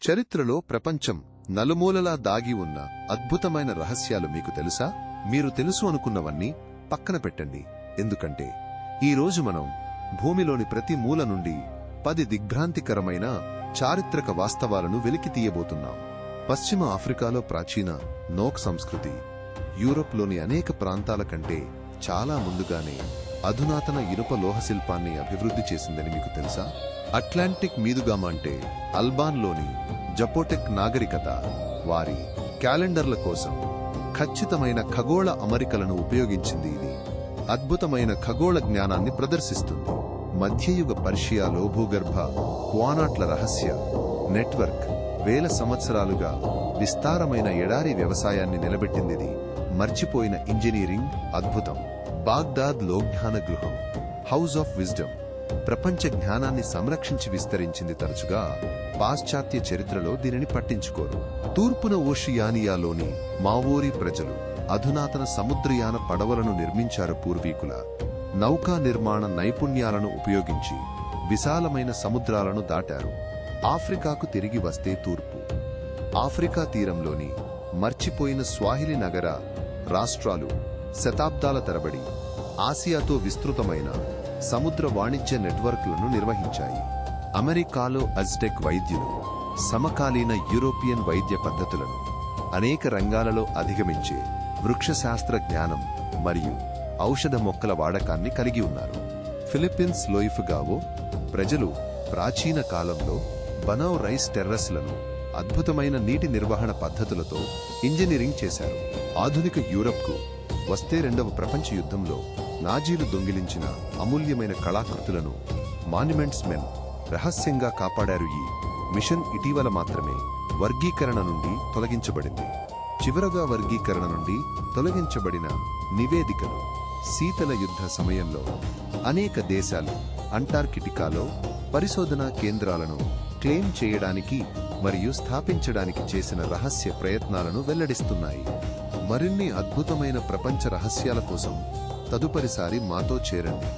చరిత్రలో ప్రపంచం నలుమూలలా దాగి ఉన్న అద్భుతమైన రహస్యాలు మీకు తెలుసా? మీరు తెలుసు అనుకున్నవన్నీ పక్కన పెట్టండి. ఎందుకంటే ఈరోజు మనం భూమిలోని ప్రతి మూల నుండి 10 దిగ్భ్రాంతికరమైన చారిత్రక వాస్తవాలను వెలికి తీయబోతున్నాం. పశ్చిమ ఆఫ్రికాలో ప్రాచీన నోక్ సంస్కృతి యూరోప్లోని అనేక ప్రాంతాల కంటే చాలా ముందుగానే అధునాతన ఇనుప లోహశిల్పాన్ని అభివృద్ధి చేసిందని మీకు తెలుసా? అట్లాంటిక్ మీదుగా అంటే అల్బాన్లోని జపోటెక్ నాగరికత వారి క్యాలెండర్ల కోసం ఖచ్చితమైన ఖగోళ అమరికలను ఉపయోగించింది. ఇది అద్భుతమైన ఖగోళ జ్ఞానాన్ని ప్రదర్శిస్తుంది. మధ్యయుగ పర్షియాలో భూగర్భ క్వానాట్ల రహస్య నెట్వర్క్ వేల సంవత్సరాలుగా విస్తారమైన ఎడారి వ్యవసాయాన్ని నిలబెట్టింది. మర్చిపోయిన ఇంజనీరింగ్ అద్భుతం బాగ్దాద్ లో జ్ఞాన గృహం హౌస్ ఆఫ్ విజ్డమ్ ప్రపంచ జ్ఞానాన్ని సంరక్షించి విస్తరించింది. తరచుగా పాశ్చాత్య చరిత్రలో దీనిని పట్టించుకోరు. తూర్పున ఓషియానియాలోని మావోరీ ప్రజలు అధునాతన సముద్రయాన పడవలను నిర్మించారు. పూర్వీకుల నౌకా నిర్మాణ నైపుణ్యాలను ఉపయోగించి విశాలమైన సముద్రాలను దాటారు. ఆఫ్రికాకు తిరిగి వస్తే తూర్పు ఆఫ్రికా తీరంలోని మర్చిపోయిన స్వాహిలి నగర రాష్ట్రాలు శతాబ్దాల తరబడి ఆసియాతో విస్తృతమైన సముద్ర వాణిజ్య నెట్వర్క్లను నిర్వహించాయి. అమెరికాలో అజ్టెక్ వైద్యులు సమకాలీన యూరోపియన్ వైద్య పద్ధతులను అనేక రంగాలలో అధిగమించే వృక్షశాస్త్ర జ్ఞానం మరియు ఔషధ మొక్కల వాడకాన్ని కలిగి ఉన్నారు. ఫిలిప్పీన్స్ లోయిఫుగావో ప్రజలు ప్రాచీన కాలంలో బనౌ రైస్ టెర్రస్లను అద్భుతమైన నీటి నిర్వహణ పద్ధతులతో ఇంజనీరింగ్ చేశారు. ఆధునిక యూరప్కు వస్తే రెండవ ప్రపంచ యుద్ధంలో నాజీలు దొంగిలించిన అమూల్యమైన కళాకృతులను మాన్యుమెంట్స్ మెన్ రహస్యంగా కాపాడారు. ఈ మిషన్ ఇటీవల మాత్రమే వర్గీకరణ నుండి తొలగించబడింది. చివరగా వర్గీకరణ నుండి తొలగించబడిన నివేదికలు శీతల యుద్ధ సమయంలో అనేక దేశాలు అంటార్కిటికాలో పరిశోధనా కేంద్రాలను క్లెయిమ్ చేయడానికి మరియు స్థాపించడానికి చేసిన రహస్య ప్రయత్నాలను వెల్లడిస్తున్నాయి. మరిన్ని అద్భుతమైన ప్రపంచ రహస్యాల కోసం తదుపరిసారి మాతో చేరండి.